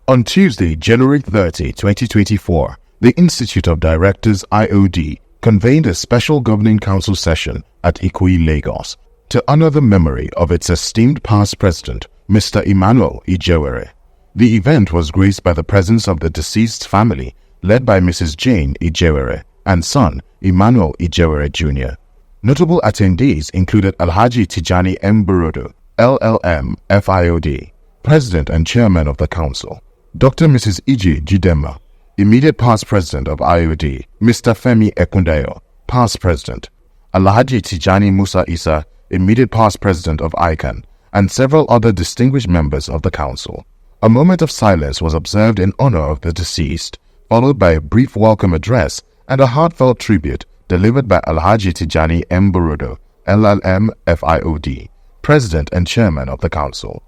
On Tuesday, January 30, 2024, the Institute of Directors IOD convened a special governing council session at Ikoyi, Lagos, to honor the memory of its esteemed past president, Mr. Emmanuel Ijewere. The event was graced by the presence of the deceased family, led by Mrs. Jane Ijewere and son, Emmanuel Ijewere Jr. Notable attendees included Alhaji Tijani M. Burodo, LLM, FIOD, President and Chairman of the Council, Dr. and Mrs. Ijewere, immediate past President of IOD, Mr. Femi Ekundayo, past President, Alhaji Tijani Musa Isa, immediate past President of ICANN, and several other distinguished members of the Council. A moment of silence was observed in honor of the deceased, followed by a brief welcome address and a heartfelt tribute delivered by Alhaji Tijani M. Burodo, LLM FIOD, President and Chairman of the Council.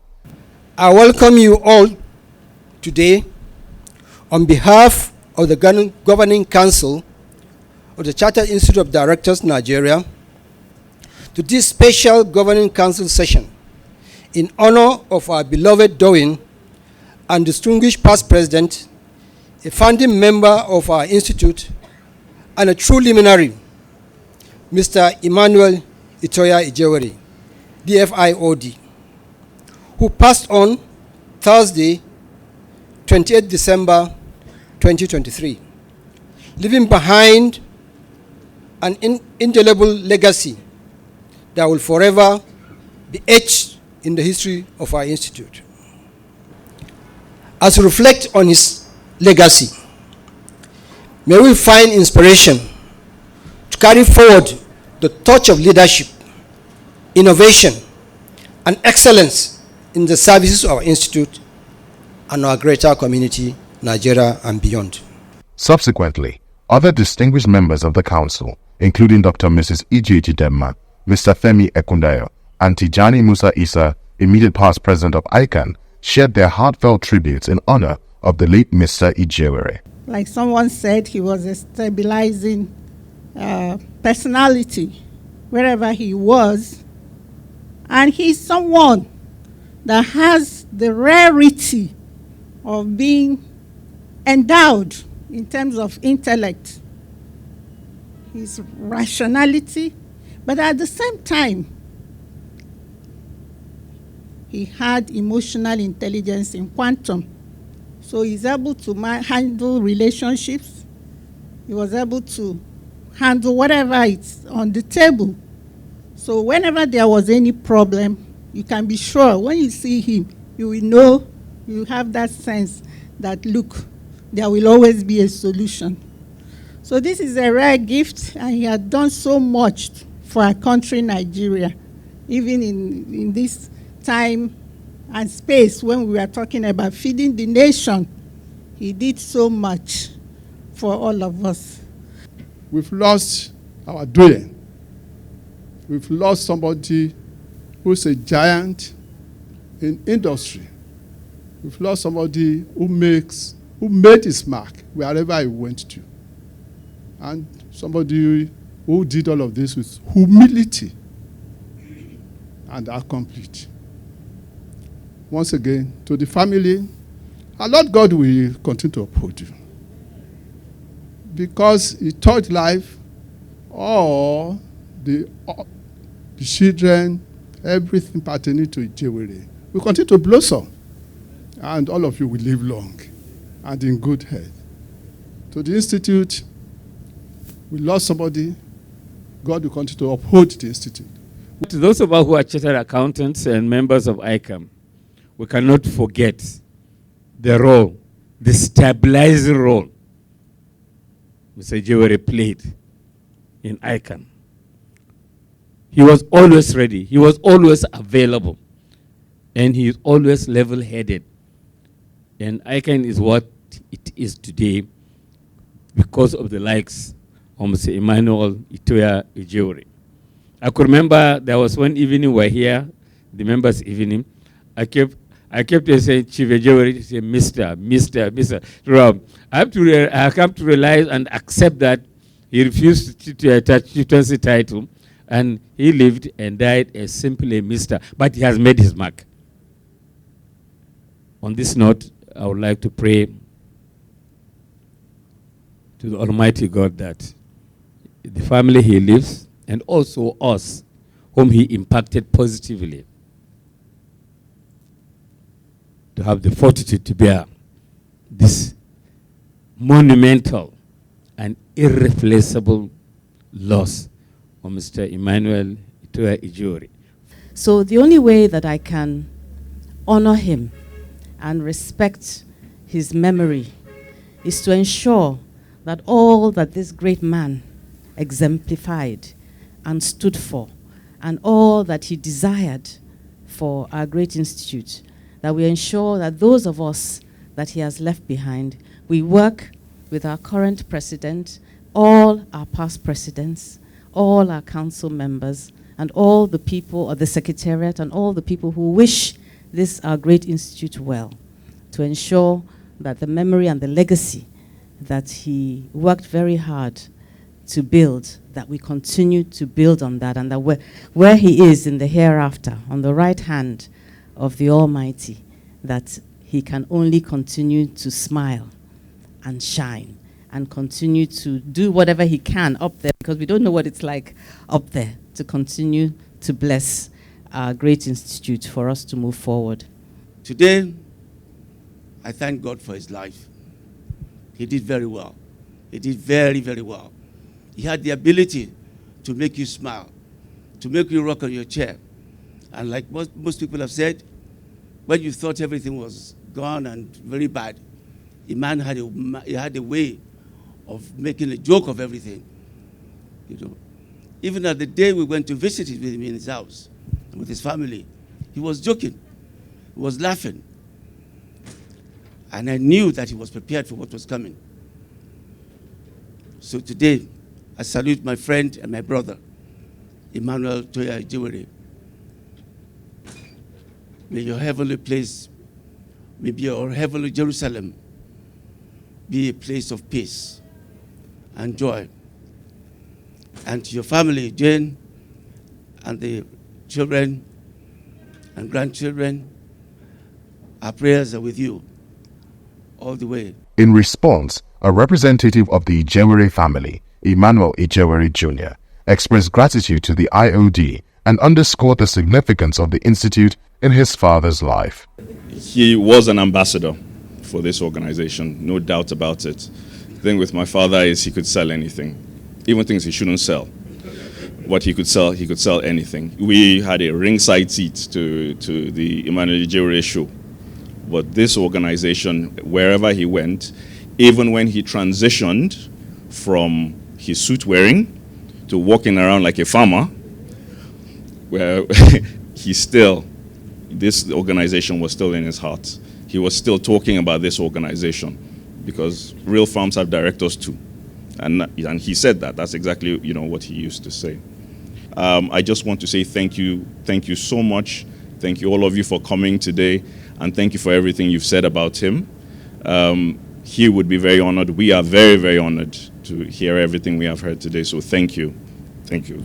I welcome you all today on behalf of the Governing Council of the Chartered Institute of Directors Nigeria to this special Governing Council session in honor of our beloved Darwin and distinguished past president, a founding member of our institute, and a true luminary, Mr. Emmanuel Ijewere, DFIOD, who passed on Thursday, 28 December 2023, leaving behind an indelible legacy that will forever be etched in the history of our institute. As we reflect on his legacy, may we find inspiration to carry forward the torch of leadership, innovation, and excellence in the services of our institute and our greater community, Nigeria and beyond. Subsequently, other distinguished members of the Council, including Dr. and Mrs. Ijewere, Mr. Femi Ekundayo, and Tijani Musa Isa, immediate past President of ICANN, shared their heartfelt tributes in honor of the late Mr. Ijewere. Like someone said, he was a stabilizing personality wherever he was. And he's someone that has the rarity of being endowed in terms of intellect, his rationality, but at the same time, he had emotional intelligence in quantum. So he's able to handle relationships. He was able to handle whatever is on the table. So whenever there was any problem, you can be sure when you see him, you will know, you have that sense that, look, there will always be a solution. So this is a rare gift, and he had done so much for our country, Nigeria, even in this time and space when we were talking about feeding the nation. He did so much for all of us. We've lost our Darwin. We've lost somebody who's a giant in industry. We've lost somebody who made his mark wherever he went to. And somebody who did all of this with humility and accomplished. Once again, to the family, our Lord God will continue to uphold you. Because he taught life, all the children, everything pertaining to Ijewere will continue to blossom. And all of you will live long and in good health. To the Institute, we lost somebody. God will continue to uphold the Institute. To those of us who are chartered accountants and members of ICANN, we cannot forget the role, the stabilizing role Mr. Ijewere played in ICANN. He was always ready. He was always available. And he is always level-headed. And ICANN is what it is today because of the likes of Mr. Emmanuel Ijewere. I could remember there was one evening we were here, the members' evening. I kept saying, Chief Ijewere, say, Mr. Rob, I have come to realize and accept that he refused to attach chieftaincy title, and he lived and died as simply a Mr. But he has made his mark. On this note, I would like to pray to the Almighty God that the family he lives and also us, whom he impacted positively, to have the fortitude to bear this monumental and irreplaceable loss of Mr. Emmanuel Ijewere. So the only way that I can honor him and respect his memory is to ensure that all that this great man exemplified and stood for, and all that he desired for our great institute, that we ensure that those of us that he has left behind, we work with our current president, all our past presidents, all our council members, and all the people of the secretariat, and all the people who wish this our great institute well, to ensure that the memory and the legacy that he worked very hard to build, that we continue to build on that, and that where he is in the hereafter, on the right hand of the Almighty, that he can only continue to smile and shine and continue to do whatever he can up there, because we don't know what it's like up there, to continue to bless our great institute for us to move forward. Today, I thank God for his life. He did very well. He did very, very well. He had the ability to make you smile, to make you rock on your chair. And like most people have said, when you thought everything was gone and very bad, the man had a way of making a joke of everything. You know, even at the day we went to visit him in his house, with his family, he was joking, he was laughing. And I knew that he was prepared for what was coming. So today, I salute my friend and my brother, Emmanuel Ijewere. May your heavenly place, may your heavenly Jerusalem be a place of peace and joy. And to your family, Jane, and the children and grandchildren, our prayers are with you all the way. In response, a representative of the Ijewere family, Emmanuel Ijewere Jr., expressed gratitude to the IOD and underscored the significance of the institute in his father's life. He was an ambassador for this organization, no doubt about it. The thing with my father is he could sell anything, even things he shouldn't sell. What he could sell anything. We had a ringside seat to the Emmanuel Ijewere show. But this organization, wherever he went, even when he transitioned from his suit wearing to walking around like a farmer, where this organization was still in his heart. He was still talking about this organization, because real farms have directors too. And he said that. That's exactly what he used to say. I just want to say thank you so much. Thank you all of you for coming today, and thank you for everything you've said about him. He would be very honored. We are very, very honored to hear everything we have heard today. So thank you. Thank you.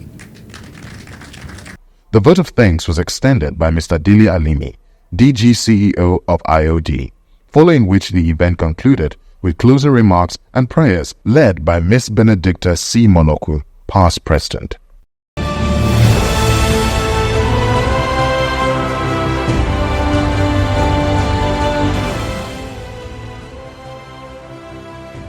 The vote of thanks was extended by Mr. Dili Alimi, DG CEO of IOD, following which the event concluded with closing remarks and prayers led by Miss Benedicta C. Monoku, past president.